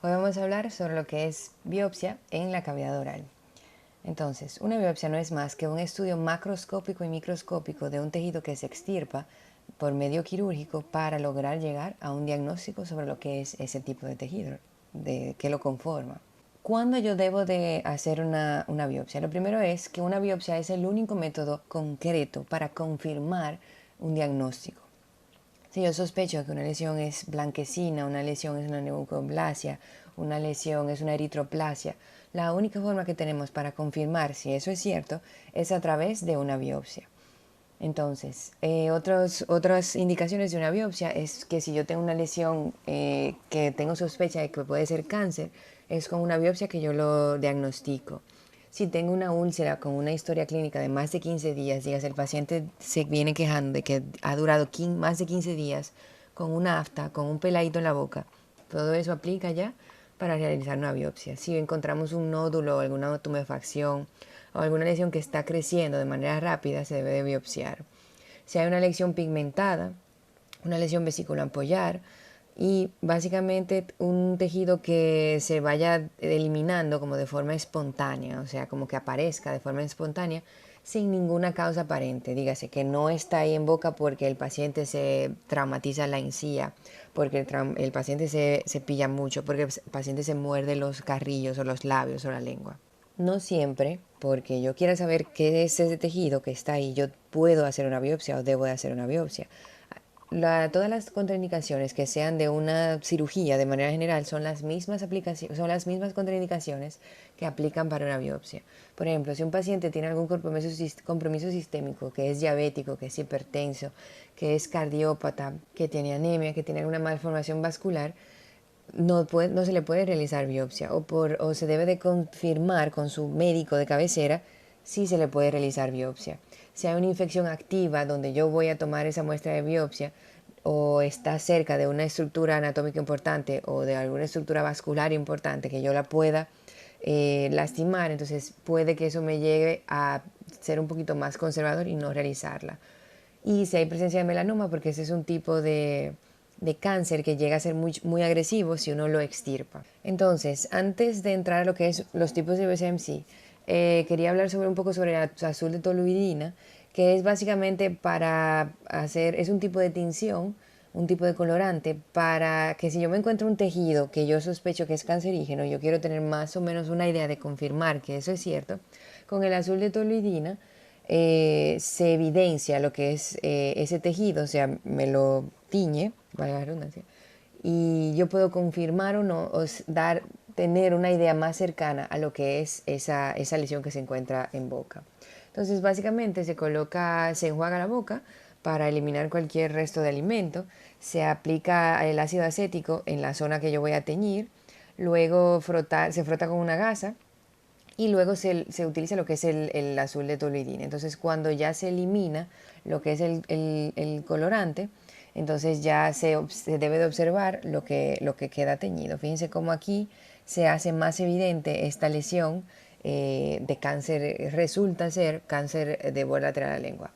Hoy vamos a hablar sobre lo que es biopsia en la cavidad oral. Entonces, una biopsia no es más que un estudio macroscópico y microscópico de un tejido que se extirpa por medio quirúrgico para lograr llegar a un diagnóstico sobre lo que es ese tipo de tejido, de qué lo conforma. ¿Cuándo yo debo de hacer una biopsia? Lo primero es que una biopsia es el único método concreto para confirmar un diagnóstico. Si yo sospecho que una lesión es blanquecina, una lesión es una leucoplasia, una lesión es una eritroplasia, la única forma que tenemos para confirmar si eso es cierto es a través de una biopsia. Entonces, otras indicaciones de una biopsia es que si yo tengo una lesión que tengo sospecha de que puede ser cáncer, es con una biopsia que yo lo diagnostico. Si tengo una úlcera con una historia clínica de más de 15 días, digas, el paciente se viene quejando de que ha durado más de 15 días con una afta, con un peladito en la boca, todo eso aplica ya para realizar una biopsia. Si encontramos un nódulo o alguna tumefacción o alguna lesión que está creciendo de manera rápida, se debe de biopsiar. Si hay una lesión pigmentada, una lesión vesiculoampollar y básicamente un tejido que se vaya eliminando como de forma espontánea, o sea, como que aparezca de forma espontánea sin ninguna causa aparente. Dígase que no está ahí en boca porque el paciente se traumatiza la encía, porque el paciente se pilla mucho, porque el paciente se muerde los carrillos o los labios o la lengua. No siempre, porque yo quiera saber qué es ese tejido que está ahí, yo puedo hacer una biopsia o debo de hacer una biopsia. Todas las contraindicaciones que sean de una cirugía de manera general son las mismas son las mismas contraindicaciones que aplican para una biopsia. Por ejemplo, si un paciente tiene algún compromiso sistémico, que es diabético, que es hipertenso, que es cardiópata, que tiene anemia, que tiene alguna malformación vascular, no se le puede realizar biopsia o se debe de confirmar con su médico de cabecera si se le puede realizar biopsia. Si hay una infección activa donde yo voy a tomar esa muestra de biopsia o está cerca de una estructura anatómica importante o de alguna estructura vascular importante que yo la pueda lastimar, entonces puede que eso me llegue a ser un poquito más conservador y no realizarla. Y si hay presencia de melanoma, porque ese es un tipo de cáncer que llega a ser muy agresivo si uno lo extirpa. Entonces, antes de entrar a lo que es los tipos de BCMC, quería hablar un poco sobre la azul de toluidina, que es básicamente para hacer, es un tipo de tinción, un tipo de colorante, para que si yo me encuentro un tejido que yo sospecho que es cancerígeno, yo quiero tener más o menos una idea de confirmar que eso es cierto, con el azul de toluidina se evidencia lo que es ese tejido, o sea, me lo tiñe, valga la redundancia, y yo puedo confirmar o no, tener una idea más cercana a lo que es esa lesión que se encuentra en boca. Entonces, básicamente se enjuaga la boca para eliminar cualquier resto de alimento, se aplica el ácido acético en la zona que yo voy a teñir, luego se frota con una gasa y luego se utiliza lo que es el azul de toluidina. Entonces, cuando ya se elimina lo que es el colorante, entonces ya se debe de observar lo que queda teñido. Fíjense cómo aquí se hace más evidente esta lesión de cáncer, resulta ser cáncer de borde lateral de la lengua.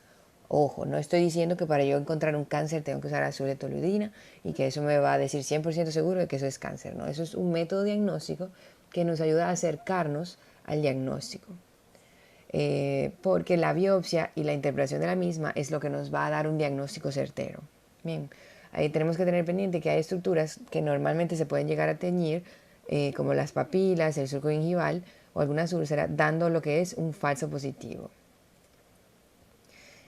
Ojo, no estoy diciendo que para yo encontrar un cáncer tengo que usar azul de toluidina y que eso me va a decir 100% seguro de que eso es cáncer. No, eso es un método diagnóstico que nos ayuda a acercarnos al diagnóstico. Porque la biopsia y la interpretación de la misma es lo que nos va a dar un diagnóstico certero. Bien, ahí tenemos que tener pendiente que hay estructuras que normalmente se pueden llegar a teñir, como las papilas, el surco gingival o algunas úlceras, dando lo que es un falso positivo.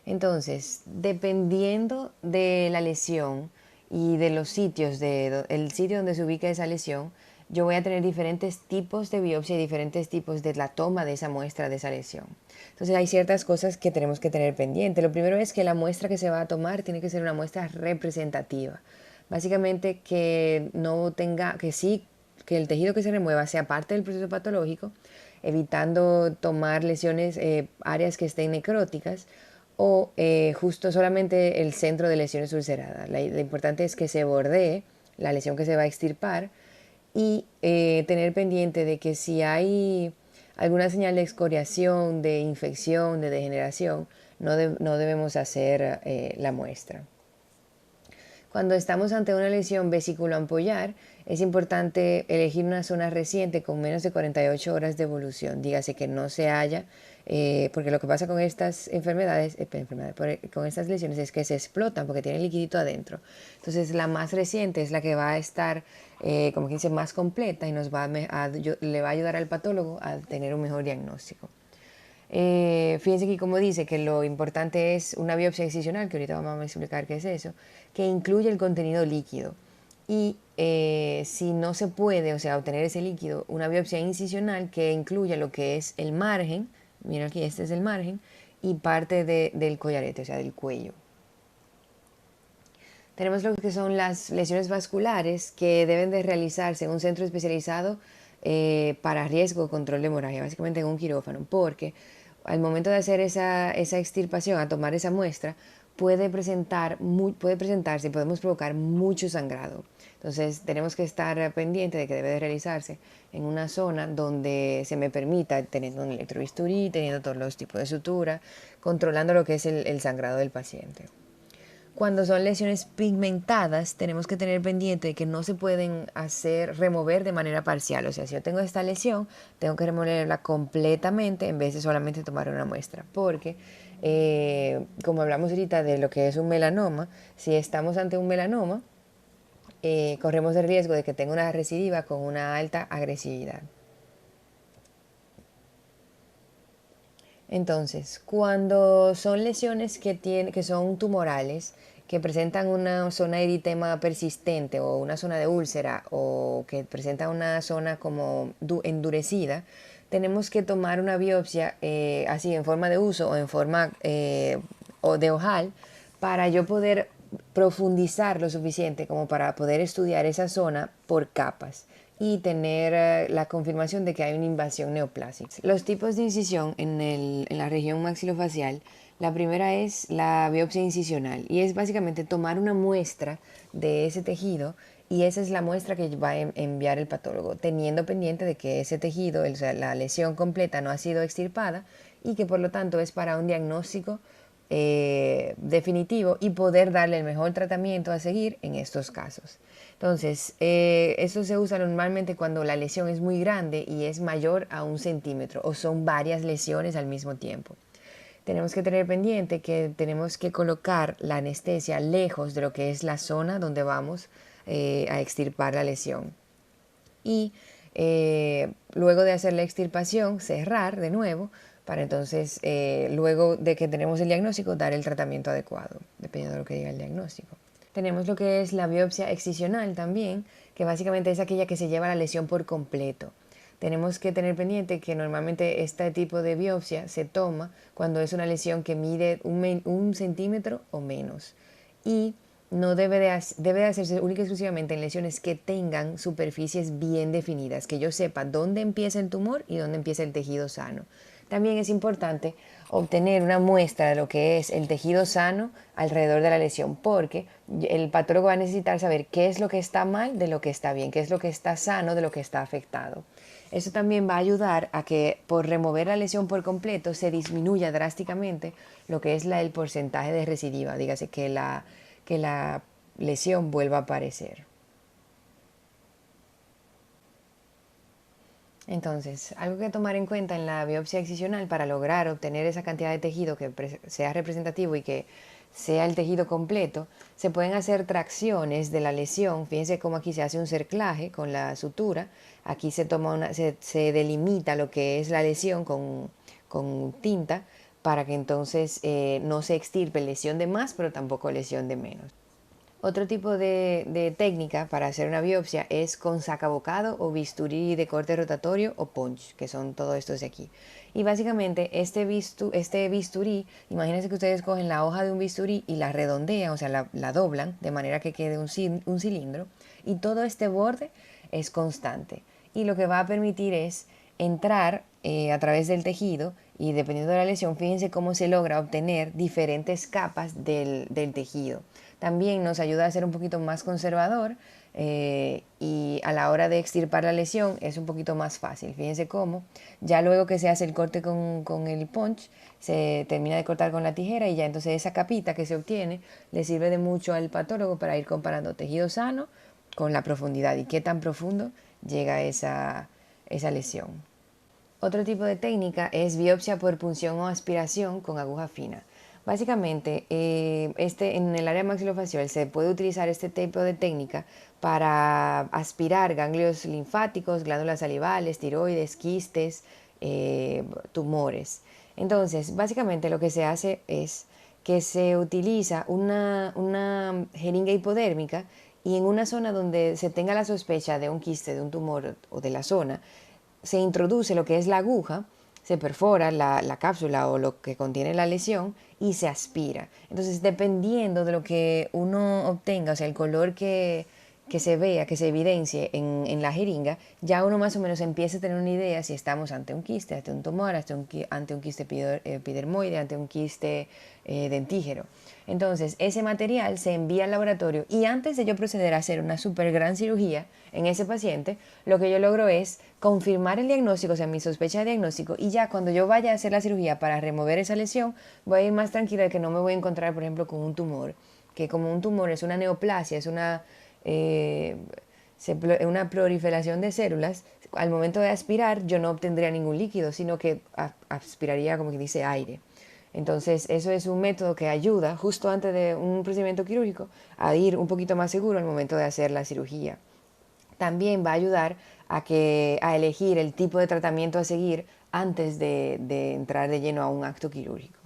Entonces, dependiendo de la lesión y de los sitios, el sitio donde se ubica esa lesión, yo voy a tener diferentes tipos de biopsia y diferentes tipos de la toma de esa muestra de esa lesión. Entonces hay ciertas cosas que tenemos que tener pendiente. Lo primero es que la muestra que se va a tomar tiene que ser una muestra representativa. Básicamente que no tenga, que el tejido que se remueva sea parte del proceso patológico, evitando tomar lesiones, áreas que estén necróticas o justo solamente el centro de lesiones ulceradas. Lo importante es que se bordee la lesión que se va a extirpar y tener pendiente de que si hay alguna señal de excoriación, de infección, de degeneración, no debemos hacer la muestra. Cuando estamos ante una lesión vesiculoampollar, es importante elegir una zona reciente con menos de 48 horas de evolución. Dígase que no se haya, porque lo que pasa con estas enfermedades, con estas lesiones es que se explotan porque tienen liquidito adentro. Entonces la más reciente es la que va a estar, como que dice, más completa y le va a ayudar al patólogo a tener un mejor diagnóstico. Fíjense que como dice que lo importante es una biopsia excisional, que ahorita vamos a explicar qué es eso, que incluye el contenido líquido. Y si no se puede, o sea, obtener ese líquido, una biopsia incisional que incluya lo que es el margen, mira aquí, este es el margen, y parte del collarete, o sea, del cuello. Tenemos lo que son las lesiones vasculares que deben de realizarse en un centro especializado para riesgo o control de hemorragia, básicamente en un quirófano, porque al momento de hacer esa extirpación, a tomar esa muestra, puede presentarse y podemos provocar mucho sangrado. Entonces tenemos que estar pendiente de que debe de realizarse en una zona donde se me permita, teniendo un electrobisturí, teniendo todos los tipos de sutura, controlando lo que es el sangrado del paciente. Cuando son lesiones pigmentadas, tenemos que tener pendiente de que no se pueden remover de manera parcial. O sea, si yo tengo esta lesión, tengo que removerla completamente en vez de solamente tomar una muestra. Porque, como hablamos ahorita de lo que es un melanoma, si estamos ante un melanoma, corremos el riesgo de que tenga una recidiva con una alta agresividad. Entonces, cuando son lesiones que son tumorales, que presentan una zona de eritema persistente o una zona de úlcera o que presentan una zona como endurecida, tenemos que tomar una biopsia así en forma de uso o en forma o de ojal para yo poder profundizar lo suficiente como para poder estudiar esa zona por capas y tener la confirmación de que hay una invasión neoplásica. Los tipos de incisión en la región maxilofacial, la primera es la biopsia incisional y es básicamente tomar una muestra de ese tejido y esa es la muestra que va a enviar el patólogo, teniendo pendiente de que ese tejido, o sea, la lesión completa no ha sido extirpada y que por lo tanto es para un diagnóstico definitivo y poder darle el mejor tratamiento a seguir en estos casos. Entonces, esto se usa normalmente cuando la lesión es muy grande y es mayor a 1 centímetro o son varias lesiones al mismo tiempo. Tenemos que tener pendiente que tenemos que colocar la anestesia lejos de lo que es la zona donde vamos a extirpar la lesión. Y luego de hacer la extirpación, cerrar de nuevo para entonces, luego de que tenemos el diagnóstico, dar el tratamiento adecuado, dependiendo de lo que diga el diagnóstico. Tenemos lo que es la biopsia excisional también, que básicamente es aquella que se lleva la lesión por completo. Tenemos que tener pendiente que normalmente este tipo de biopsia se toma cuando es una lesión que mide 1 centímetro o menos. Y no debe de hacerse única y exclusivamente en lesiones que tengan superficies bien definidas, que yo sepa dónde empieza el tumor y dónde empieza el tejido sano. También es importante obtener una muestra de lo que es el tejido sano alrededor de la lesión, porque el patólogo va a necesitar saber qué es lo que está mal de lo que está bien, qué es lo que está sano de lo que está afectado. Eso también va a ayudar a que por remover la lesión por completo se disminuya drásticamente lo que es el porcentaje de recidiva, dígase que la lesión vuelva a aparecer. Entonces, algo que tomar en cuenta en la biopsia excisional para lograr obtener esa cantidad de tejido que sea representativo y que sea el tejido completo, se pueden hacer tracciones de la lesión. Fíjense cómo aquí se hace un cerclaje con la sutura. Aquí se delimita lo que es la lesión con tinta para que entonces no se extirpe lesión de más, pero tampoco lesión de menos. Otro tipo de técnica para hacer una biopsia es con sacabocado o bisturí de corte rotatorio o punch, que son todos estos de aquí. Y básicamente este bisturí, imagínense que ustedes cogen la hoja de un bisturí y la redondean, o sea, la doblan de manera que quede un cilindro y todo este borde es constante. Y lo que va a permitir es entrar a través del tejido y dependiendo de la lesión, fíjense cómo se logra obtener diferentes capas del tejido. También nos ayuda a ser un poquito más conservador y a la hora de extirpar la lesión es un poquito más fácil. Fíjense cómo, ya luego que se hace el corte con el punch, se termina de cortar con la tijera y ya entonces esa capita que se obtiene le sirve de mucho al patólogo para ir comparando tejido sano con la profundidad y qué tan profundo llega esa lesión. Otro tipo de técnica es biopsia por punción o aspiración con aguja fina. Básicamente, en el área maxilofacial se puede utilizar este tipo de técnica para aspirar ganglios linfáticos, glándulas salivales, tiroides, quistes, tumores. Entonces, básicamente lo que se hace es que se utiliza una jeringa hipodérmica y en una zona donde se tenga la sospecha de un quiste, de un tumor o de la zona, se introduce lo que es la aguja, se perfora la cápsula o lo que contiene la lesión y se aspira. Entonces, dependiendo de lo que uno obtenga, o sea, el color que se vea, que se evidencie en la jeringa, ya uno más o menos empieza a tener una idea si estamos ante un quiste, ante un tumor, ante un quiste epidermoide, ante un quiste dentígero. Entonces, ese material se envía al laboratorio y antes de yo proceder a hacer una súper gran cirugía en ese paciente, lo que yo logro es confirmar el diagnóstico, o sea, mi sospecha de diagnóstico, y ya cuando yo vaya a hacer la cirugía para remover esa lesión, voy a ir más tranquila de que no me voy a encontrar, por ejemplo, con un tumor, que como un tumor es una neoplasia, es eh, una proliferación de células. Al momento de aspirar yo no obtendría ningún líquido, sino que aspiraría, como que dice, aire. Entonces, eso es un método que ayuda justo antes de un procedimiento quirúrgico a ir un poquito más seguro al momento de hacer la cirugía. También va a ayudar a elegir el tipo de tratamiento a seguir antes de entrar de lleno a un acto quirúrgico.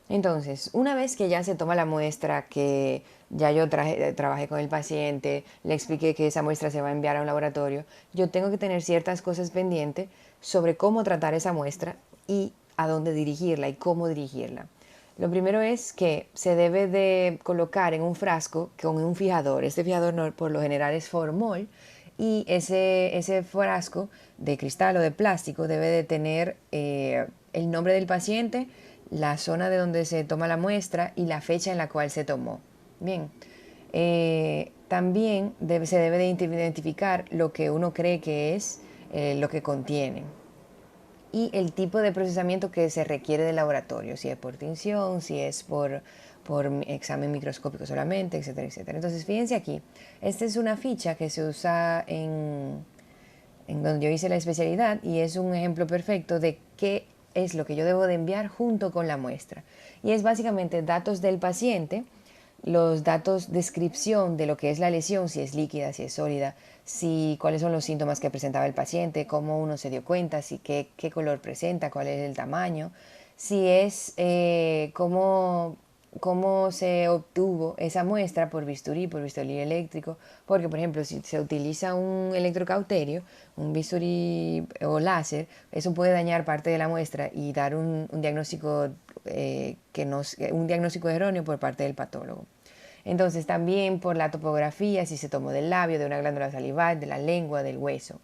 Entonces, una vez que ya se toma la muestra, que ya yo trabajé con el paciente, le expliqué que esa muestra se va a enviar a un laboratorio, yo tengo que tener ciertas cosas pendientes sobre cómo tratar esa muestra y a dónde dirigirla y cómo dirigirla. Lo primero es que se debe de colocar en un frasco con un fijador. Este fijador por lo general es formol y ese frasco de cristal o de plástico debe de tener el nombre del paciente, la zona de donde se toma la muestra y la fecha en la cual se tomó. Bien, también se debe de identificar lo que uno cree que es lo que contiene y el tipo de procesamiento que se requiere del laboratorio, si es por tinción, si es por examen microscópico solamente, etcétera, etcétera. Entonces, fíjense aquí, esta es una ficha que se usa en donde yo hice la especialidad y es un ejemplo perfecto de qué es lo que yo debo de enviar junto con la muestra. Y es básicamente datos del paciente, los datos, descripción de lo que es la lesión, si es líquida, si es sólida, cuáles son los síntomas que presentaba el paciente, cómo uno se dio cuenta, qué color presenta, cuál es el tamaño, si es cómo se obtuvo esa muestra por bisturí eléctrico, porque por ejemplo si se utiliza un electrocauterio, un bisturí o láser, eso puede dañar parte de la muestra y dar un diagnóstico un diagnóstico erróneo por parte del patólogo. Entonces también por la topografía, si se tomó del labio, de una glándula salival, de la lengua, del hueso.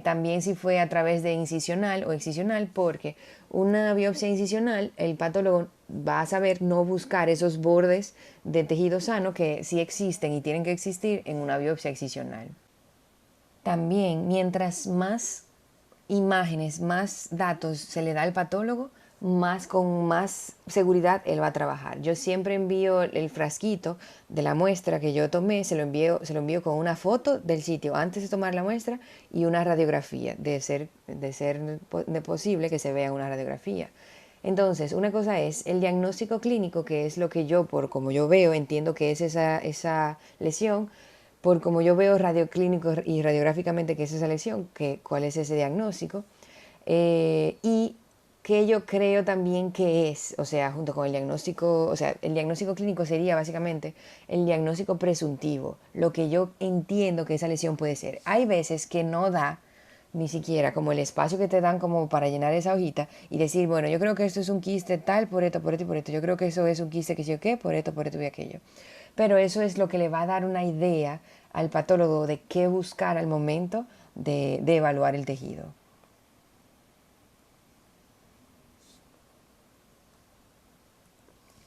También si fue a través de incisional o excisional, porque una biopsia incisional, el patólogo va a saber no buscar esos bordes de tejido sano que sí existen y tienen que existir en una biopsia excisional. También, mientras más imágenes, más datos se le da al patólogo, con más seguridad él va a trabajar. Yo siempre envío el frasquito de la muestra que yo tomé, se lo envío con una foto del sitio antes de tomar la muestra y una radiografía, de ser posible que se vea una radiografía. Entonces, una cosa es el diagnóstico clínico, que es lo que yo, por como yo veo, entiendo que es esa lesión, por como yo veo radioclínico y radiográficamente que es esa lesión, cuál es ese diagnóstico, y que yo creo también que es, o sea, junto con el diagnóstico, o sea, el diagnóstico clínico sería básicamente el diagnóstico presuntivo, lo que yo entiendo que esa lesión puede ser. Hay veces que no da ni siquiera como el espacio que te dan como para llenar esa hojita y decir, bueno, yo creo que esto es un quiste tal, por esto, por esto y por esto, yo creo que eso es un quiste que sé yo qué, por esto y aquello. Pero eso es lo que le va a dar una idea al patólogo de qué buscar al momento de evaluar el tejido.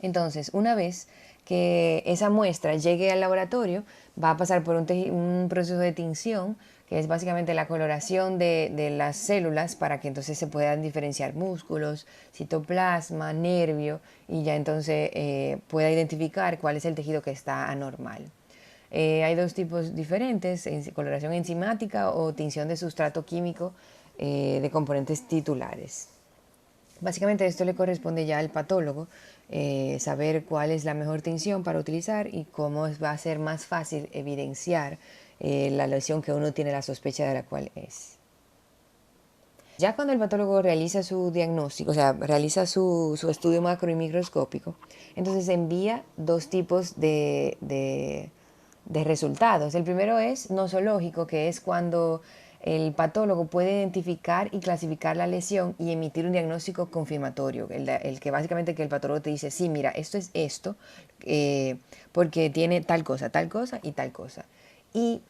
Entonces, una vez que esa muestra llegue al laboratorio, va a pasar por un proceso de tinción, que es básicamente la coloración de las células para que entonces se puedan diferenciar músculos, citoplasma, nervio, y ya entonces pueda identificar cuál es el tejido que está anormal. Hay dos tipos diferentes, coloración enzimática o tinción de sustrato químico de componentes titulares. Básicamente esto le corresponde ya al patólogo, saber cuál es la mejor tinción para utilizar y cómo va a ser más fácil evidenciar la lesión que uno tiene la sospecha de la cual es. Ya cuando el patólogo realiza su diagnóstico, o sea, realiza su estudio macro y microscópico, entonces envía dos tipos de resultados. El primero es nosológico, que es cuando el patólogo puede identificar y clasificar la lesión y emitir un diagnóstico confirmatorio, el que básicamente que el patólogo te dice, sí, mira, esto es esto, porque tiene tal cosa y tal cosa. Y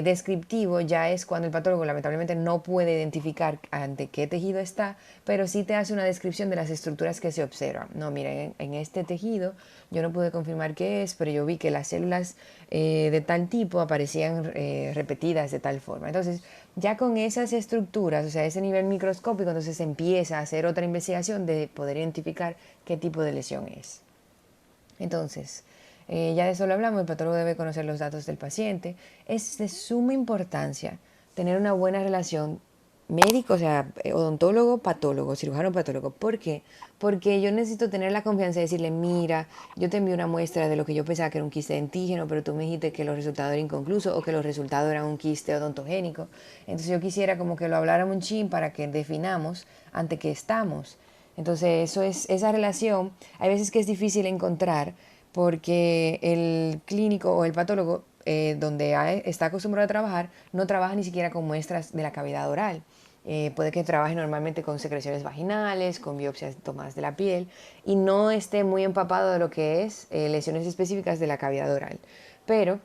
descriptivo ya es cuando el patólogo lamentablemente no puede identificar ante qué tejido está, pero sí te hace una descripción de las estructuras que se observan. No, mira, en este tejido yo no pude confirmar qué es, pero yo vi que las células de tal tipo aparecían repetidas de tal forma. Entonces, ya con esas estructuras, o sea, ese nivel microscópico, entonces se empieza a hacer otra investigación de poder identificar qué tipo de lesión es. Entonces, ya de eso lo hablamos, el patólogo debe conocer los datos del paciente. Es de suma importancia tener una buena relación médico, o sea, odontólogo, patólogo, cirujano, patólogo. ¿Por qué? Porque yo necesito tener la confianza de decirle, mira, yo te envié una muestra de lo que yo pensaba que era un quiste dentígeno, pero tú me dijiste que los resultados eran inconclusos o que los resultados eran un quiste odontogénico. Entonces yo quisiera como que lo habláramos un chin para que definamos ante qué estamos. Entonces esa relación, hay veces que es difícil encontrar porque el clínico o el patólogo está acostumbrado a trabajar, no trabaja ni siquiera con muestras de la cavidad oral. Puede que trabaje normalmente con secreciones vaginales, con biopsias tomadas de la piel y no esté muy empapado de lo que es lesiones específicas de la cavidad oral. Pero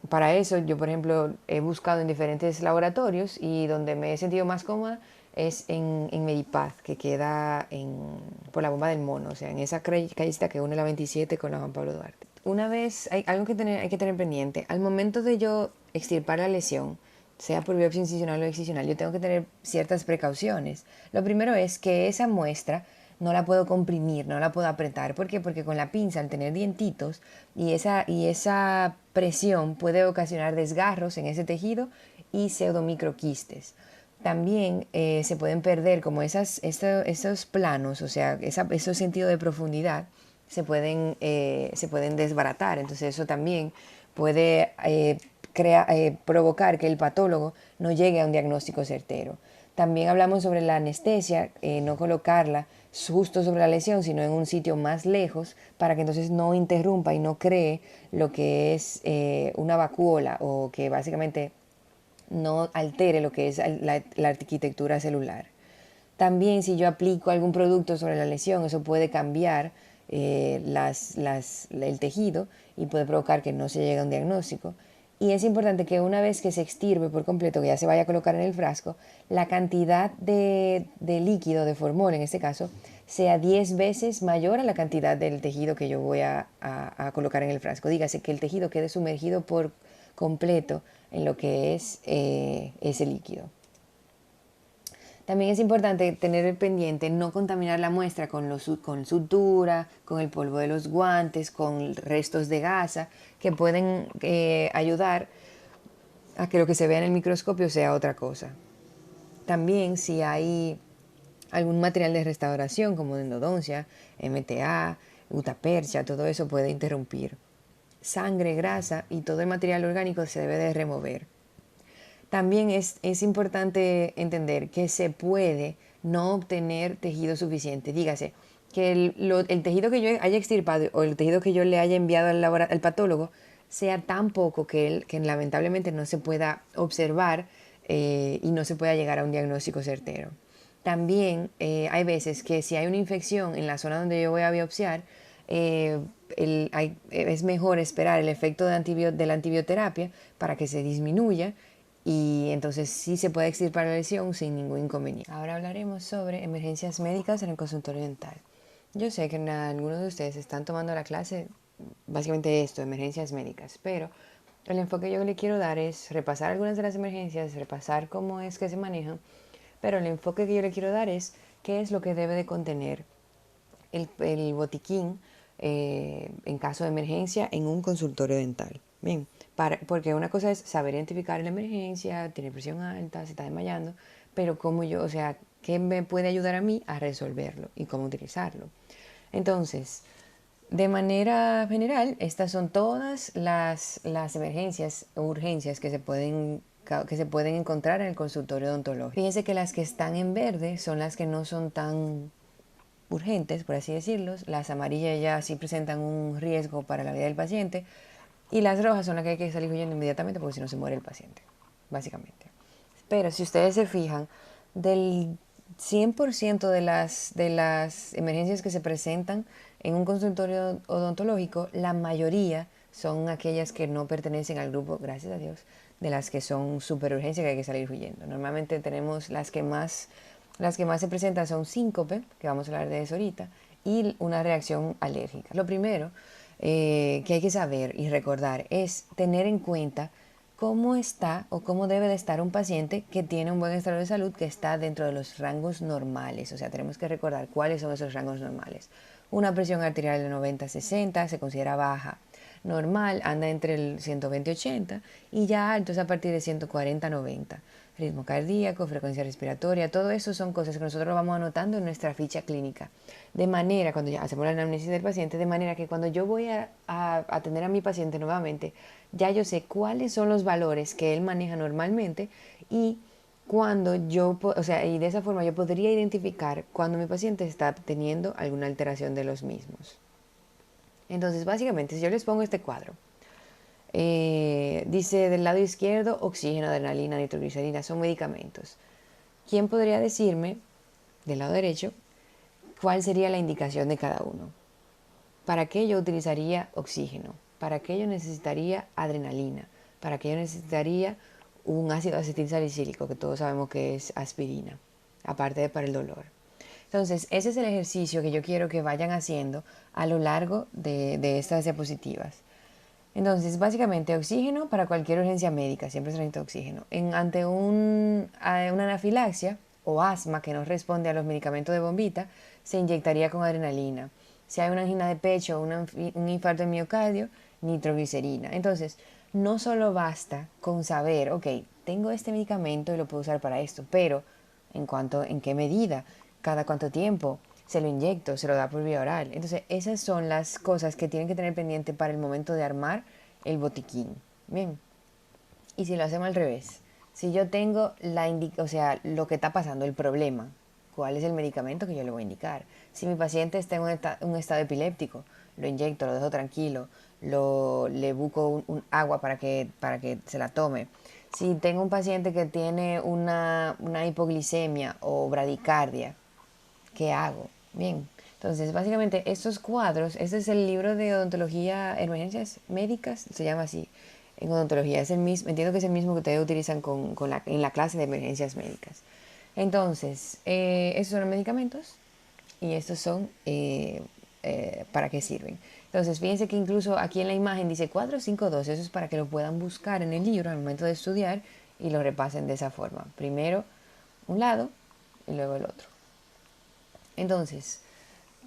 para eso yo, por ejemplo, he buscado en diferentes laboratorios y donde me he sentido más cómoda es en Medipaz, que queda por la Bomba del Mono, o sea, en esa callecita que une la 27 con la Juan Pablo Duarte. Una vez, hay algo que hay que tener pendiente, al momento de yo extirpar la lesión, sea por biopsia incisional o excisional, yo tengo que tener ciertas precauciones. Lo primero es que esa muestra no la puedo comprimir, no la puedo apretar. ¿Por qué? Porque con la pinza, al tener dientitos, y esa presión puede ocasionar desgarros en ese tejido y pseudomicroquistes. También se pueden perder como esos planos, o sea, esos sentidos de profundidad se pueden desbaratar. Entonces eso también puede provocar que el patólogo no llegue a un diagnóstico certero. También hablamos sobre la anestesia, no colocarla justo sobre la lesión, sino en un sitio más lejos para que entonces no interrumpa y no cree lo que es una vacuola o que básicamente no altere lo que es la arquitectura celular. También si yo aplico algún producto sobre la lesión, eso puede cambiar el tejido y puede provocar que no se llegue a un diagnóstico. Y es importante que una vez que se extirpe por completo, que ya se vaya a colocar en el frasco, la cantidad de líquido, de formol en este caso, sea 10 veces mayor a la cantidad del tejido que yo voy a colocar en el frasco. Dígase que el tejido quede sumergido por completo en lo que es ese líquido. También es importante tener pendiente no contaminar la muestra con sutura, con el polvo de los guantes, con restos de gasa que pueden ayudar a que lo que se vea en el microscopio sea otra cosa. También si hay algún material de restauración como endodoncia, MTA, gutapercha, todo eso puede interrumpir. Sangre, grasa y todo el material orgánico se debe de remover. También es importante entender que se puede no obtener tejido suficiente. Dígase, que el tejido que yo haya extirpado o el tejido que yo le haya enviado al patólogo sea tan poco que lamentablemente no se pueda observar y no se pueda llegar a un diagnóstico certero. También hay veces que si hay una infección en la zona donde yo voy a biopsiar, es mejor esperar el efecto de la antibioterapia para que se disminuya y entonces sí se puede extirpar la lesión sin ningún inconveniente. Ahora hablaremos sobre emergencias médicas en el consultorio dental. Yo sé que algunos de ustedes están tomando la clase, básicamente esto, emergencias médicas, pero el enfoque que yo le quiero dar es repasar algunas de las emergencias, repasar cómo es que se manejan, pero el enfoque que yo le quiero dar es qué es lo que debe de contener el botiquín en caso de emergencia en un consultorio dental. Bien, porque una cosa es saber identificar la emergencia, tiene presión alta, se está desmayando, pero cómo yo, o sea, qué me puede ayudar a mí a resolverlo y cómo utilizarlo. Entonces, de manera general, estas son todas las emergencias o urgencias que se pueden encontrar en el consultorio odontológico. Fíjense que las que están en verde son las que no son tan urgentes, por así decirlo. Las amarillas ya sí presentan un riesgo para la vida del paciente y las rojas son las que hay que salir huyendo inmediatamente porque si no se muere el paciente, básicamente. Pero si ustedes se fijan, del 100% de las emergencias que se presentan en un consultorio odontológico, la mayoría son aquellas que no pertenecen al grupo, gracias a Dios, de las que son super urgencias que hay que salir huyendo. Normalmente tenemos las que más se presentan son síncope, que vamos a hablar de eso ahorita, y una reacción alérgica. Lo primero que hay que saber y recordar es tener en cuenta cómo está o cómo debe de estar un paciente que tiene un buen estado de salud, que está dentro de los rangos normales. O sea, tenemos que recordar cuáles son esos rangos normales. Una presión arterial de 90-60 se considera baja. Normal anda entre el 120-80 y ya alto es a partir de 140-90. Ritmo cardíaco, frecuencia respiratoria, todo eso son cosas que nosotros vamos anotando en nuestra ficha clínica. De manera, cuando ya hacemos la anamnesis del paciente, de manera que cuando yo voy a atender a mi paciente nuevamente, ya yo sé cuáles son los valores que él maneja normalmente y cuando yo, o sea, y de esa forma yo podría identificar cuando mi paciente está teniendo alguna alteración de los mismos. Entonces, básicamente, si yo les pongo este cuadro, dice del lado izquierdo, oxígeno, adrenalina, nitroglicerina, son medicamentos. ¿Quién podría decirme, del lado derecho, cuál sería la indicación de cada uno? ¿Para qué yo utilizaría oxígeno? ¿Para qué yo necesitaría adrenalina? ¿Para qué yo necesitaría un ácido acetilsalicílico, que todos sabemos que es aspirina, aparte de para el dolor? Entonces, ese es el ejercicio que yo quiero que vayan haciendo a lo largo de estas diapositivas. Entonces, básicamente, oxígeno para cualquier urgencia médica, siempre se necesita oxígeno. Ante una anafilaxia o asma que no responde a los medicamentos de bombita, se inyectaría con adrenalina. Si hay una angina de pecho o un infarto de miocardio, nitroglicerina. Entonces, no solo basta con saber, ok, tengo este medicamento y lo puedo usar para esto, pero en qué medida, cada cuánto tiempo, se lo inyecto, se lo da por vía oral. Entonces, esas son las cosas que tienen que tener pendiente para el momento de armar el botiquín. Bien. Y si lo hacemos al revés, si yo tengo o sea, lo que está pasando, el problema, ¿cuál es el medicamento que yo le voy a indicar? Si mi paciente está en un estado epiléptico, lo inyecto, lo dejo tranquilo, le busco un agua para que se la tome. Si tengo un paciente que tiene una hipoglicemia o bradicardia, ¿qué hago? Bien, entonces básicamente estos cuadros, este es el libro de odontología, emergencias médicas, se llama así, en odontología, es el mismo, entiendo que es el mismo que ustedes utilizan en la clase de emergencias médicas. Entonces, estos son los medicamentos y estos son para qué sirven. Entonces, fíjense que incluso aquí en la imagen dice 4-5-2, eso es para que lo puedan buscar en el libro al momento de estudiar y lo repasen de esa forma. Primero un lado y luego el otro. Entonces,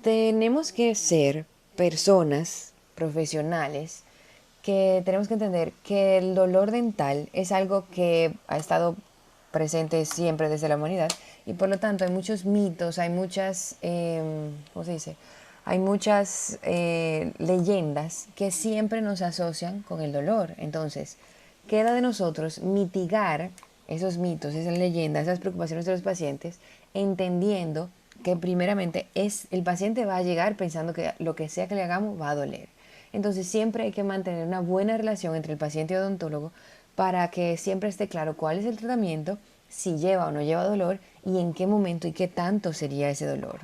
tenemos que ser personas profesionales que tenemos que entender que el dolor dental es algo que ha estado presente siempre desde la humanidad y por lo tanto hay muchos mitos, hay muchas, ¿cómo se dice? Hay muchas leyendas que siempre nos asocian con el dolor. Entonces, queda de nosotros mitigar esos mitos, esas leyendas, esas preocupaciones de los pacientes, entendiendo que primeramente el paciente va a llegar pensando que lo que sea que le hagamos va a doler. Entonces siempre hay que mantener una buena relación entre el paciente y el odontólogo para que siempre esté claro cuál es el tratamiento, si lleva o no lleva dolor y en qué momento y qué tanto sería ese dolor.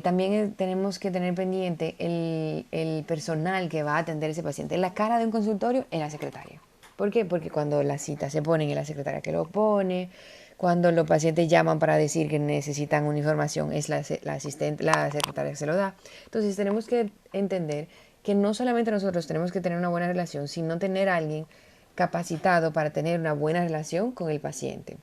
También tenemos que tener pendiente el personal que va a atender a ese paciente. La cara de un consultorio es la secretaria. ¿Por qué? Porque cuando las citas se ponen, es la secretaria que lo pone. Cuando los pacientes llaman para decir que necesitan una información, es la asistente, la secretaria que se lo da. Entonces tenemos que entender que no solamente nosotros tenemos que tener una buena relación, sino tener a alguien capacitado para tener una buena relación con el paciente.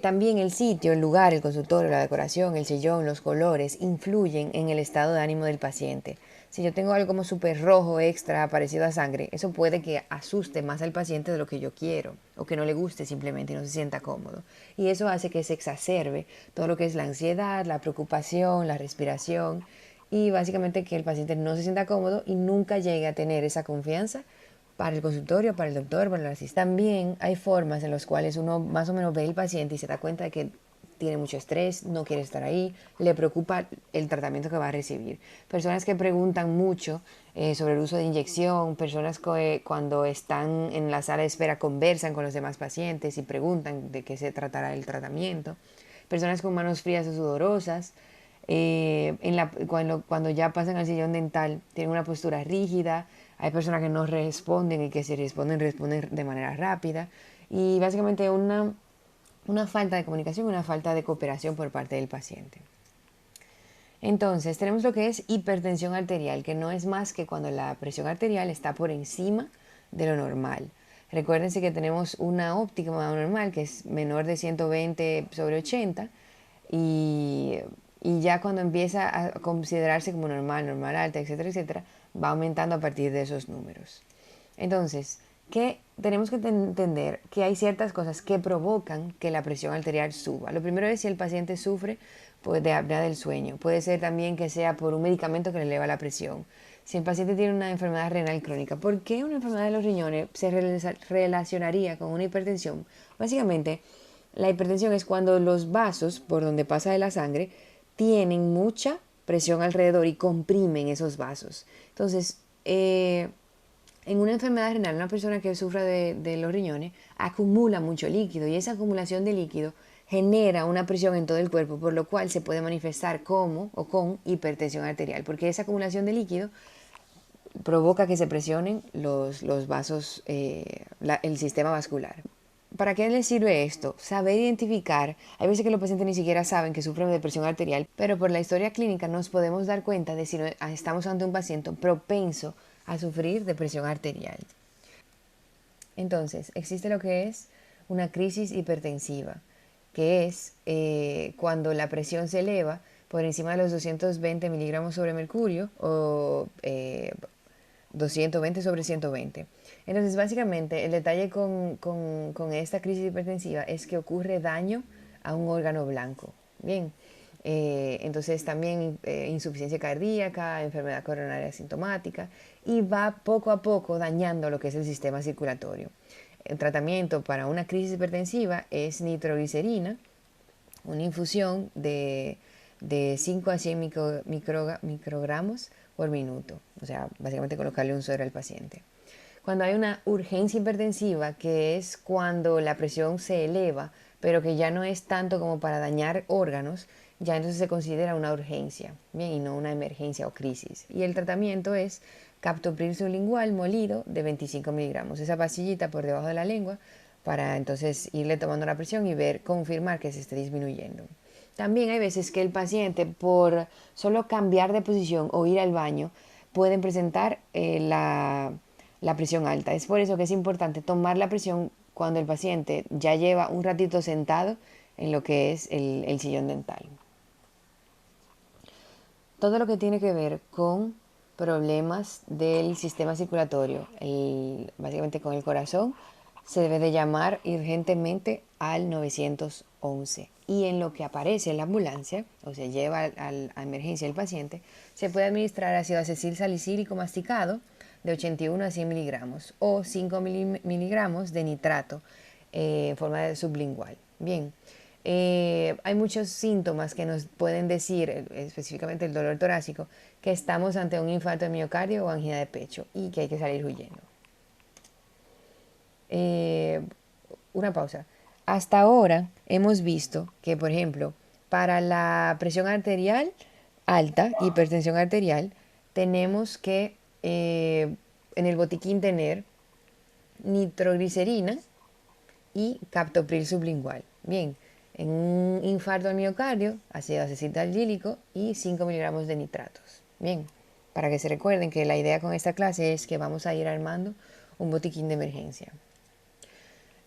También el sitio, el lugar, el consultorio, la decoración, el sillón, los colores influyen en el estado de ánimo del paciente. Si yo tengo algo como súper rojo extra parecido a sangre, eso puede que asuste más al paciente de lo que yo quiero o que no le guste simplemente y no se sienta cómodo. Y eso hace que se exacerbe todo lo que es la ansiedad, la preocupación, la respiración y básicamente que el paciente no se sienta cómodo y nunca llegue a tener esa confianza para el consultorio, para el doctor, para el asistente. También hay formas en las cuales uno más o menos ve el paciente y se da cuenta de que tiene mucho estrés, no quiere estar ahí, le preocupa el tratamiento que va a recibir. Personas que preguntan mucho sobre el uso de inyección, personas que cuando están en la sala de espera conversan con los demás pacientes y preguntan de qué se tratará el tratamiento. Personas con manos frías o sudorosas, cuando ya pasan al sillón dental, tienen una postura rígida, hay personas que no responden y que si responden de manera rápida y básicamente una falta de comunicación, una falta de cooperación por parte del paciente. Entonces tenemos lo que es hipertensión arterial, que no es más que cuando la presión arterial está por encima de lo normal. Recuérdense que tenemos una óptima normal que es menor de 120/80 y, y ya cuando empieza a considerarse como normal, normal alta, etcétera, etcétera, va aumentando a partir de esos números. Entonces, que tenemos que entender que hay ciertas cosas que provocan que la presión arterial suba. Lo primero es si el paciente sufre pues, de apnea del sueño. Puede ser también que sea por un medicamento que le eleva la presión. Si el paciente tiene una enfermedad renal crónica, ¿por qué una enfermedad de los riñones se relacionaría con una hipertensión? Básicamente, la hipertensión es cuando los vasos por donde pasa de la sangre tienen mucha presión alrededor y comprimen esos vasos. Entonces, en una enfermedad renal, una persona que sufra de los riñones acumula mucho líquido y esa acumulación de líquido genera una presión en todo el cuerpo, por lo cual se puede manifestar como o con hipertensión arterial, porque esa acumulación de líquido provoca que se presionen los vasos, el sistema vascular. ¿Para qué les sirve esto? Saber identificar. Hay veces que los pacientes ni siquiera saben que sufren de presión arterial, pero por la historia clínica nos podemos dar cuenta de si estamos ante un paciente propenso a sufrir de presión arterial. Entonces, existe lo que es una crisis hipertensiva, que es cuando la presión se eleva por encima de los 220 miligramos sobre mercurio o 220/120. Entonces, básicamente, el detalle con esta crisis hipertensiva es que ocurre daño a un órgano blanco. Bien, entonces también insuficiencia cardíaca, enfermedad coronaria asintomática y va poco a poco dañando lo que es el sistema circulatorio. El tratamiento para una crisis hipertensiva es nitroglicerina, una infusión de 5 a 100 microgramos por minuto. O sea, básicamente colocarle un suero al paciente. Cuando hay una urgencia hipertensiva, que es cuando la presión se eleva, pero que ya no es tanto como para dañar órganos, ya entonces se considera una urgencia, bien, y no una emergencia o crisis. Y el tratamiento es captopril sublingual molido de 25 miligramos, esa pastillita por debajo de la lengua, para entonces irle tomando la presión y confirmar que se esté disminuyendo. También hay veces que el paciente, por solo cambiar de posición o ir al baño, pueden presentar la presión alta. Es por eso que es importante tomar la presión cuando el paciente ya lleva un ratito sentado en lo que es el sillón dental. Todo lo que tiene que ver con problemas del sistema circulatorio, básicamente con el corazón, se debe de llamar urgentemente al 911. Y en lo que aparece en la ambulancia, o se lleva a emergencia el paciente, se puede administrar ácido acetil salicílico masticado de 81 a 100 miligramos o 5 miligramos de nitrato en forma de sublingual. Bien, hay muchos síntomas que nos pueden decir, específicamente el dolor torácico, que estamos ante un infarto de miocardio o angina de pecho y que hay que salir huyendo. Una pausa. Hasta ahora hemos visto que, por ejemplo, para la presión arterial alta, hipertensión arterial, tenemos que en el botiquín tener nitroglicerina y captopril sublingual. Bien, en un infarto al miocardio, ácido acetilsalicílico y 5 miligramos de nitratos. Bien, para que se recuerden que la idea con esta clase es que vamos a ir armando un botiquín de emergencia.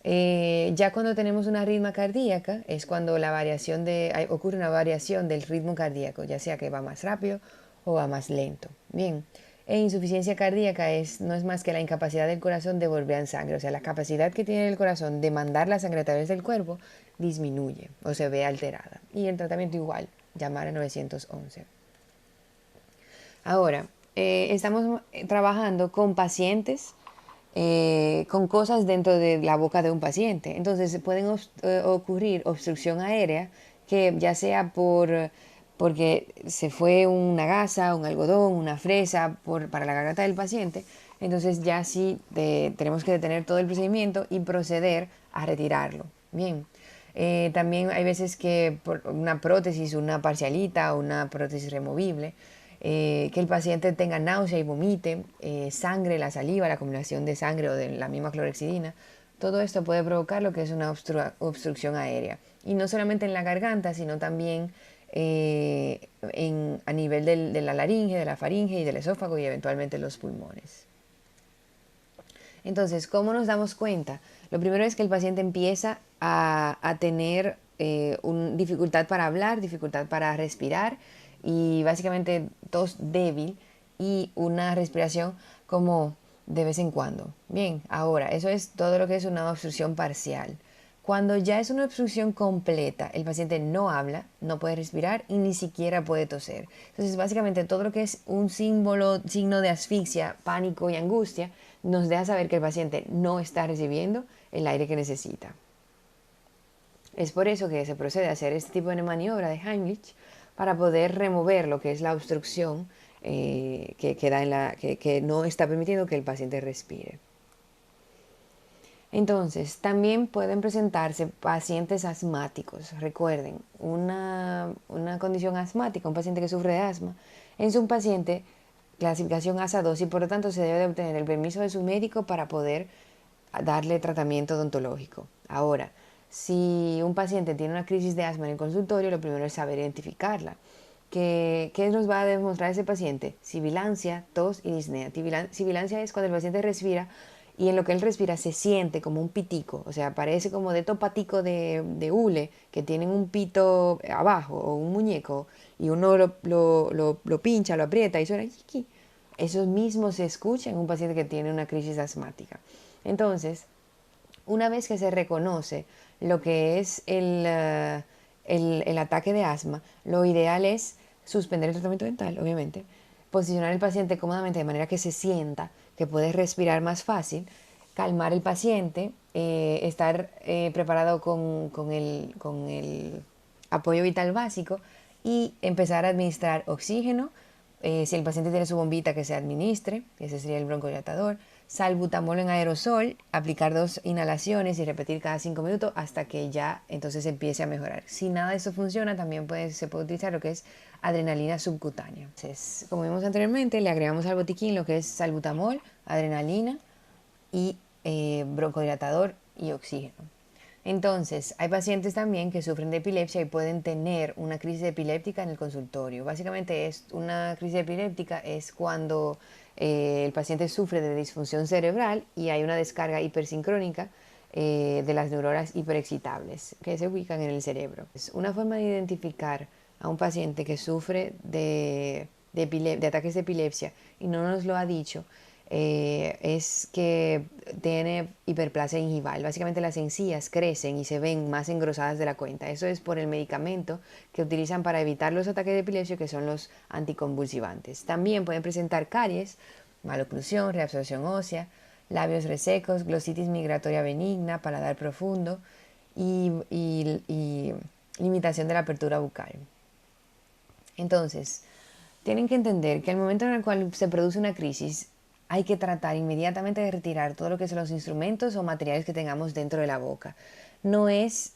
Ya cuando tenemos una arritmia cardíaca es cuando ocurre una variación del ritmo cardíaco, ya sea que va más rápido o va más lento. Bien, insuficiencia cardíaca no es más que la incapacidad del corazón de bombear sangre, o sea, la capacidad que tiene el corazón de mandar la sangre a través del cuerpo disminuye o se ve alterada. Y el tratamiento igual, llamar a 911. Ahora, estamos trabajando con pacientes con cosas dentro de la boca de un paciente. Entonces pueden ocurrir obstrucción aérea, que ya sea porque se fue una gasa, un algodón, una fresa para la garganta del paciente. Entonces ya sí tenemos que detener todo el procedimiento y proceder a retirarlo. Bien. También hay veces que por una prótesis, una parcialita o una prótesis removible, que el paciente tenga náusea y vomite, sangre, la saliva, la acumulación de sangre o de la misma clorhexidina. Todo esto puede provocar lo que es una obstrucción aérea. Y no solamente en la garganta, sino también a nivel de la laringe, de la faringe y del esófago y eventualmente los pulmones. Entonces, ¿cómo nos damos cuenta? Lo primero es que el paciente empieza a tener dificultad para hablar, dificultad para respirar y básicamente tos débil y una respiración como de vez en cuando. Bien, ahora, eso es todo lo que es una obstrucción parcial. Cuando ya es una obstrucción completa, el paciente no habla, no puede respirar y ni siquiera puede toser. Entonces, básicamente todo lo que es un signo de asfixia, pánico y angustia, nos deja saber que el paciente no está recibiendo el aire que necesita. Es por eso que se procede a hacer este tipo de maniobra de Heimlich para poder remover lo que es la obstrucción que no está permitiendo que el paciente respire. Entonces, también pueden presentarse pacientes asmáticos. Recuerden, una condición asmática, un paciente que sufre de asma, es un paciente clasificación ASA2 y por lo tanto se debe de obtener el permiso de su médico para poder darle tratamiento odontológico. Ahora, si un paciente tiene una crisis de asma en el consultorio, lo primero es saber identificarla. ¿Qué nos va a demostrar ese paciente? Sibilancia, tos y disnea. Sibilancia es cuando el paciente respira y en lo que él respira se siente como un pitico, o sea, parece como de topatico de hule que tienen un pito abajo o un muñeco y uno lo pincha, lo aprieta y suena yiqui. Eso mismo se escucha en un paciente que tiene una crisis asmática. Entonces, una vez que se reconoce lo que es el ataque de asma, lo ideal es suspender el tratamiento dental, obviamente, posicionar al paciente cómodamente de manera que se sienta, que puede respirar más fácil, calmar el paciente, estar preparado con el apoyo vital básico y empezar a administrar oxígeno. Si el paciente tiene su bombita, que se administre, ese sería el broncodilatador. Salbutamol en aerosol, aplicar 2 inhalaciones y repetir cada 5 minutos hasta que ya entonces empiece a mejorar. Si nada de eso funciona, también se puede utilizar lo que es adrenalina subcutánea. Entonces, como vimos anteriormente, le agregamos al botiquín lo que es salbutamol, adrenalina y broncodilatador y oxígeno. Entonces, hay pacientes también que sufren de epilepsia y pueden tener una crisis epiléptica en el consultorio. Básicamente, una crisis epiléptica es cuando el paciente sufre de disfunción cerebral y hay una descarga hipersincrónica de las neuronas hiperexcitables que se ubican en el cerebro. Es una forma de identificar a un paciente que sufre de ataques de epilepsia y no nos lo ha dicho, es que tiene hiperplasia gingival. Básicamente las encías crecen y se ven más engrosadas de la cuenta. Eso es por el medicamento que utilizan para evitar los ataques de epilepsia, que son los anticonvulsivantes. También pueden presentar caries, maloclusión, reabsorción ósea, labios resecos, glositis migratoria benigna, paladar profundo y limitación de la apertura bucal. Entonces, tienen que entender que al momento en el cual se produce una crisis, hay que tratar inmediatamente de retirar todo lo que son los instrumentos o materiales que tengamos dentro de la boca. No es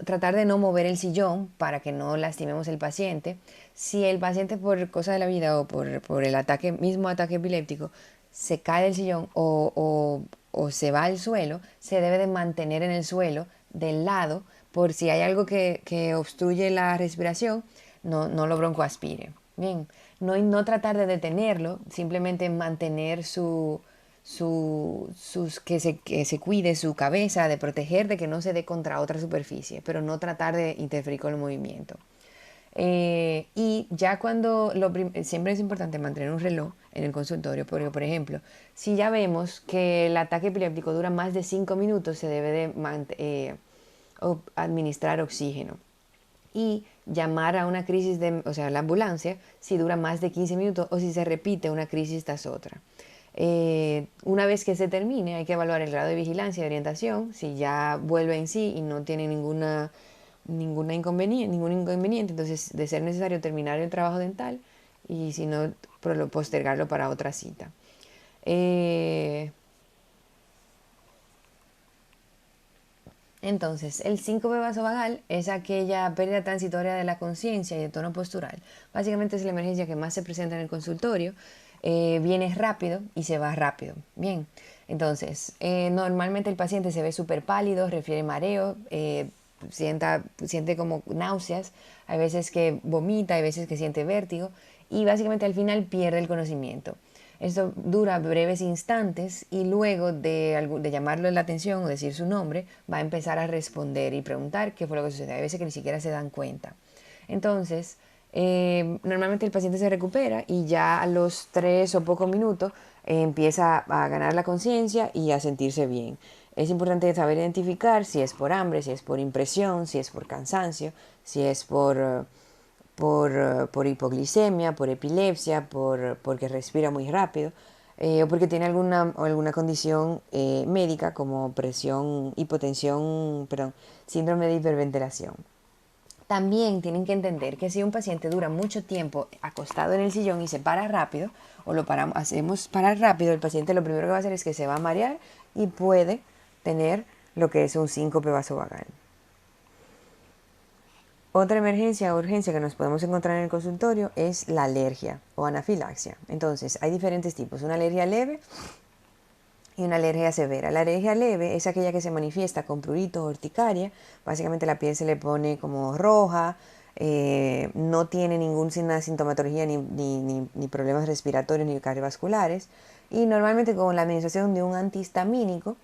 tratar de no mover el sillón para que no lastimemos al paciente. Si el paciente por cosa de la vida o por el mismo ataque epiléptico se cae del sillón o o se va al suelo, se debe de mantener en el suelo del lado por si hay algo que obstruye la respiración, no lo broncoaspire. Bien, no tratar de detenerlo, simplemente mantener que se cuide su cabeza, de proteger de que no se dé contra otra superficie, pero no tratar de interferir con el movimiento. Y ya siempre es importante mantener un reloj en el consultorio, porque por ejemplo, si ya vemos que el ataque epiléptico dura más de 5 minutos, se debe de administrar oxígeno y llamar a una crisis o sea, la ambulancia si dura más de 15 minutos o si se repite una crisis tras otra. Una vez que se termine, hay que evaluar el grado de vigilancia y orientación, si ya vuelve en sí y no tiene ningún inconveniente, entonces de ser necesario terminar el trabajo dental y si no, postergarlo para otra cita. Entonces, el síncope vasovagal es aquella pérdida transitoria de la conciencia y de tono postural. Básicamente es la emergencia que más se presenta en el consultorio. Viene rápido y se va rápido. Bien, entonces, normalmente el paciente se ve súper pálido, refiere mareo, siente como náuseas, hay veces que vomita, hay veces que siente vértigo y básicamente al final pierde el conocimiento. Esto dura breves instantes y luego de llamarle la atención o decir su nombre, va a empezar a responder y preguntar qué fue lo que sucedió. Hay veces que ni siquiera se dan cuenta. Entonces, normalmente el paciente se recupera y ya a los 3 o pocos minutos empieza a ganar la conciencia y a sentirse bien. Es importante saber identificar si es por hambre, si es por impresión, si es por cansancio, si es por hipoglicemia, por epilepsia, porque respira muy rápido, o porque tiene alguna condición médica como síndrome de hiperventilación. También tienen que entender que si un paciente dura mucho tiempo acostado en el sillón y se para rápido, o hacemos parar rápido, el paciente lo primero que va a hacer es que se va a marear y puede tener lo que es un síncope vasovagal. Otra emergencia o urgencia que nos podemos encontrar en el consultorio es la alergia o anafilaxia. Entonces, hay diferentes tipos, una alergia leve y una alergia severa. La alergia leve es aquella que se manifiesta con prurito o urticaria, básicamente la piel se le pone como roja, no tiene ninguna sintomatología ni problemas respiratorios ni cardiovasculares y normalmente con la administración de un antihistamínico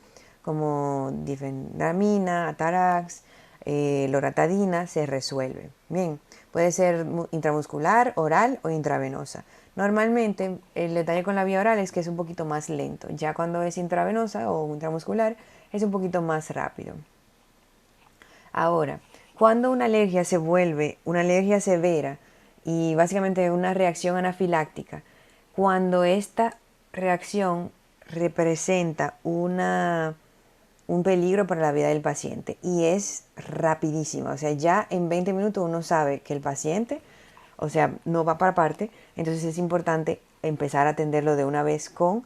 como difenadramina, Atarax, loratadina se resuelve. Bien, puede ser intramuscular, oral o intravenosa. Normalmente el detalle con la vía oral es que es un poquito más lento. Ya cuando es intravenosa o intramuscular es un poquito más rápido. Ahora, cuando una alergia se vuelve una alergia severa y básicamente una reacción anafiláctica, cuando esta reacción representa un peligro para la vida del paciente y es rapidísima, o sea, ya en 20 minutos uno sabe que el paciente, o sea, no va para parte, entonces es importante empezar a atenderlo de una vez con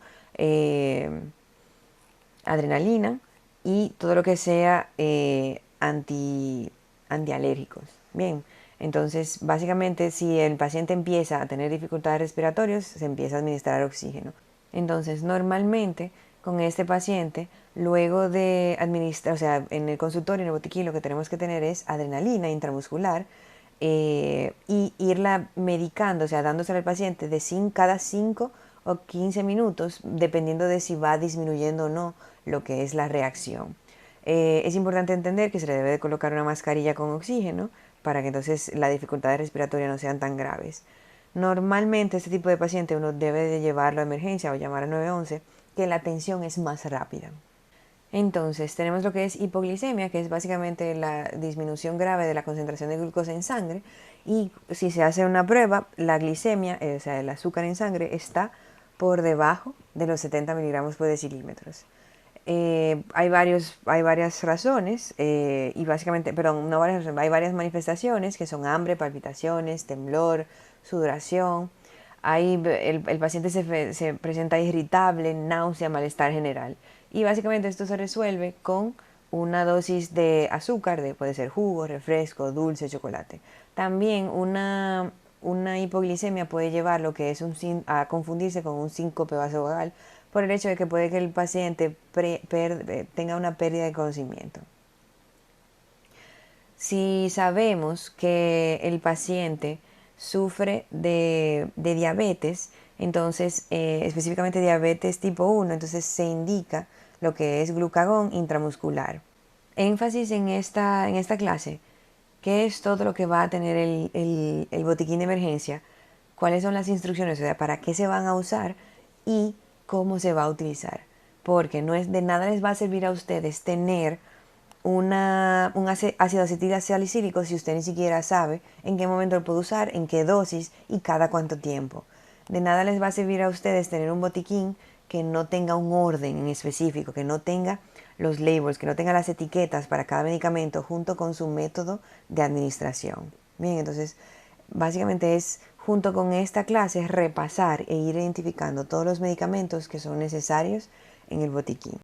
adrenalina y todo lo que sea antialérgicos. Bien, entonces básicamente si el paciente empieza a tener dificultades respiratorias, se empieza a administrar oxígeno. Entonces normalmente con este paciente, luego de administrar, o sea, en el consultorio, en el botiquín, lo que tenemos que tener es adrenalina intramuscular y irla medicando, o sea, dándosela al paciente cada 5 o 15 minutos, dependiendo de si va disminuyendo o no lo que es la reacción. Es importante entender que se le debe de colocar una mascarilla con oxígeno para que entonces las dificultades respiratorias no sean tan graves. Normalmente este tipo de paciente uno debe de llevarlo a emergencia o llamar al 911, que la atención es más rápida. Entonces tenemos lo que es hipoglicemia, que es básicamente la disminución grave de la concentración de glucosa en sangre, y si se hace una prueba, la glicemia, o sea, el azúcar en sangre, está por debajo de los 70 miligramos por decilímetros. Hay varias razones, y básicamente, perdón, no varias razones, hay varias manifestaciones que son hambre, palpitaciones, temblor, sudoración. El paciente se presenta irritable, náusea, malestar general. Y básicamente esto se resuelve con una dosis de azúcar, puede ser jugo, refresco, dulce, chocolate. También una hipoglicemia puede llevar lo que es a confundirse con un síncope vasovagal, por el hecho de que puede que el paciente tenga una pérdida de conocimiento. Si sabemos que el paciente sufre de diabetes, entonces específicamente diabetes tipo 1, entonces se indica lo que es glucagón intramuscular. Énfasis en esta clase, qué es todo lo que va a tener el botiquín de emergencia, cuáles son las instrucciones, o sea, para qué se van a usar y cómo se va a utilizar. Porque no es de nada les va a servir a ustedes tener un ácido acetil salicílico si usted ni siquiera sabe en qué momento lo puede usar, en qué dosis y cada cuánto tiempo. De nada les va a servir a ustedes tener un botiquín que no tenga un orden en específico, que no tenga los labels, que no tenga las etiquetas para cada medicamento junto con su método de administración. Bien, entonces básicamente es junto con esta clase repasar e ir identificando todos los medicamentos que son necesarios en el botiquín.